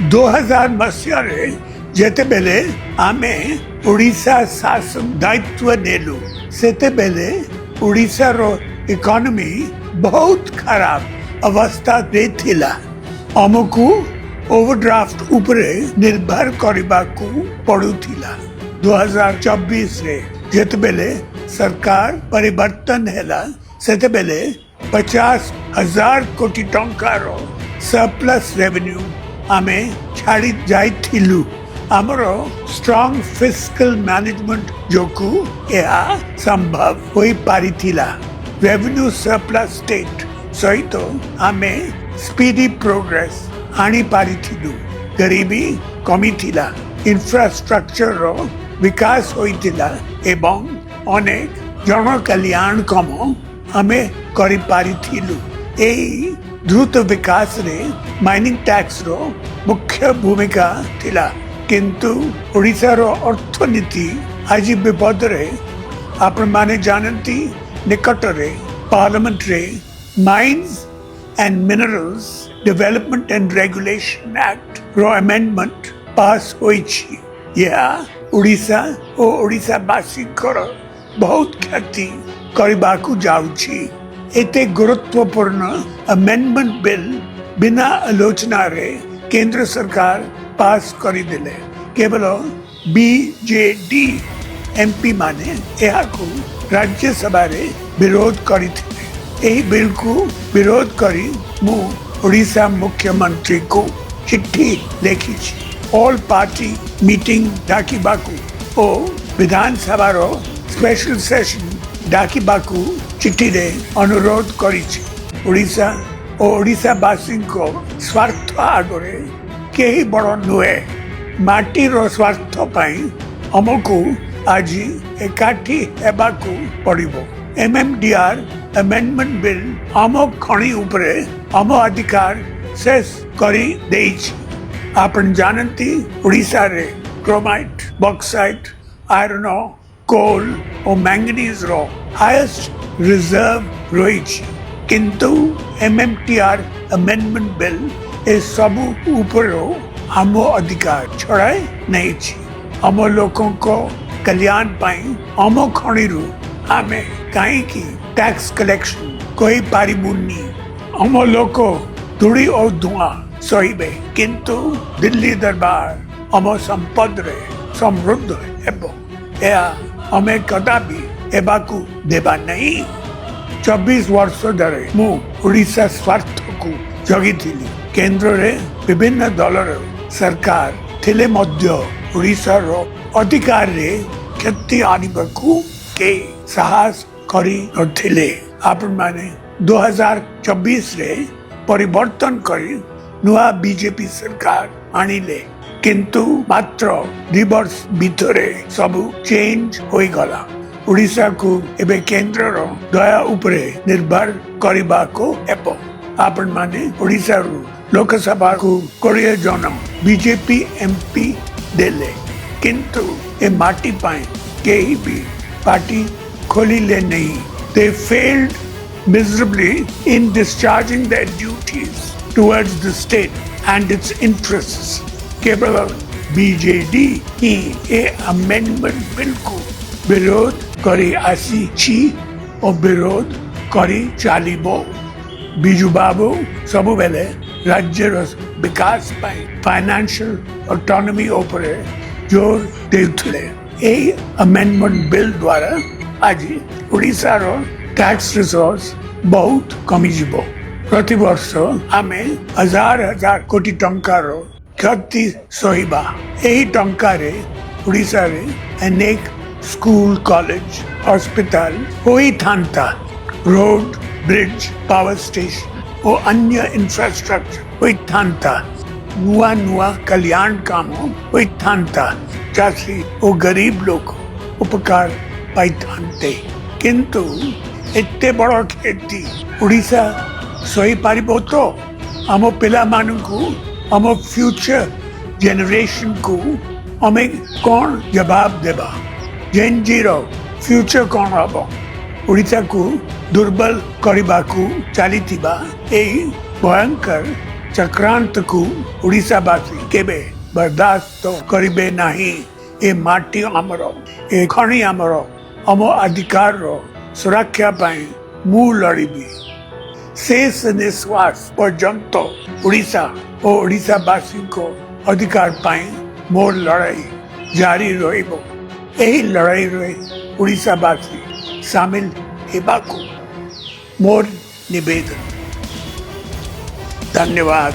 2000 मसीह जेते बेले आमे ओडिशा शासन दायित्व नेलु सेते बेले ओडिशा रो इकोनॉमी बहुत खराब अवस्था रे थिला। हमकु ओवरड्राफ्ट उपरे निर्भर करबाकू पड़ुथिला। 2024 रे जेते बेले सरकार परिवर्तन हैला सेते बेले 50,000 कोटी टंकार सरप्लस रेवेन्यू आमे छाड़ी जाइथिलु। हमरो स्ट्रॉन्ग फिस्कल मैनेजमेंट जोकु यह संभव होई पारिथिला। रेवेन्यू सरप्लस स्टेट सहित आमे स्पीडी प्रोग्रेस आनी पारिथिलु। गरीबी कमी थिला, इंफ्रास्ट्रक्चर रो विकास होइथिला एवं अनेक जन कल्याण कम आमे करि पारिथिलु। एई द्रुत विकास रे माइनिंग टैक्स रो मुख्य भूमिका थिला, किंतु ओडिशा रो अर्थनीति आज विपद रे। आपण माने जानती निकट रे पार्लियामेंट रे mines and minerals development and regulation act रो अमेंडमेंट पास होई छी। यह ओडिशा ओ ओडिशा वासी कर बहुत क्षति करबाकू जाउछि। एते गुरुत्वपूर्ण अमेंडमेंट बिल बिना आलोचना रे केंद्र सरकार पास करी देले। केवल बीजेडी एमपी माने एहाकू राज्यसभा रे विरोध करिथिले। एही बिल को विरोध करी मु ओडिशा मुख्यमंत्री को चिट्ठी लिखी छी। ऑल पार्टी मीटिंग डाकिबाकू ओ विधानसभा रो स्पेशल सेशन डाकिबाकू चिट्ठी रे अनुरोध करिछि। ओडिशा ओ ओडिशा वासी को स्वार्थ आगरे केही बड़ नुहे। माटी रो स्वार्थ पई हमकू आज एकाठी हेबाकू पड़िबो। एमएमडीआर अमेंडमेंट बिल हम खणी उपरे हम अधिकार शेष करी देइछि। आपण जानती ओडिशा रे क्रोमाइट, बॉक्साइट, आयरन ओर, कोल और मैंगनीज रो हाईएस्ट रिजर्व रही। किंतु एमएमटीआर अमेंडमेंट बिल ए सबु ऊपर हम अधिकार छड़ाए नहीं छी। हम लोगों को कल्याण पाई हम खणीरू आमे कहीं की टैक्स कलेक्शन कोई पारिबुनी। हम लोग धूड़ी और धुआं सहिबे, किंतु दिल्ली दरबार हम संपद रे समृद्ध हेबो। यह हमें कदापि एबाकू देबा नहीं। 24 वर्ष धरे मु ओडिशा स्वार्थ को जगिथिली। केंद्र रे विभिन्न दल रे सरकार थिले मध्य ओडिशा रो अधिकार रे क्षति आनिबाकू के साहस करी नथिले। आपण माने 2024 रे परिवर्तन करी नुआ बीजेपी सरकार आनिले, किंतु मात्र 2 वर्ष भितरे सबु चेंज होई गला। ओडिशा को एबे केंद्र रो दया उपरे निर्भर करबा को हेबो। आपण माने ओडिशा रो लोकसभा को 20 जन बीजेपी एमपी देले, किंतु ए माटी पाए केही भी पार्टी खोली ले नहीं। They failed miserably in discharging their duties towards the state and its interests. केवल बीजेडी ही ए अमेंडमेंट बिल को विरोध करी आसी छी और विरोध करी चालिबो। बिजू बाबू सबु बेले राज्य विकास पाई फाइनेंशियल ऑटोनॉमी उपरे जोर देउथले। ए अमेंडमेंट बिल द्वारा आज ओडिशा रो टैक्स रिसोर्स बहुत कमी जिवो। प्रति वर्ष आमे हजार कोटी टंका रो क्षति सहिबा। एही टंका रे ओडिशा रे अनेक स्कूल, कॉलेज, हॉस्पिटल होई थांता। रोड, ब्रिज, पावर स्टेशन और अन्य इंफ्रास्ट्रक्चर होई थांता। नुआ कल्याण काम होई थांता। चासी ओ गरीब लोग उपकार पाई थांते, किंतु एते बड़ खेती ओडिशा सही पारिबो तो हम पिला मानकू हम फ्यूचर जेनरेशन को हमें कौन जवाब देबा। जेन जीरो फ्यूचर कौन हबो। ओडिशा को दुर्बल करबाकू चलीथिबा एही भयंकर चक्रांत को ओडिशावासी केबे बर्दाश्त करिबे नाही। ए माटी आमर, ए खणी आमर, अम अधिकार सुरक्षा पाई मु लड़िबी। शेष निश्वास पर्यंत ओडिशा और ओडिशावासी को अधिकार पाई मोर लड़ाई जारी रहिबो। एही लड़ाई रे ओडिशावासी शामिल हेबाकू मोर निवेदन। धन्यवाद।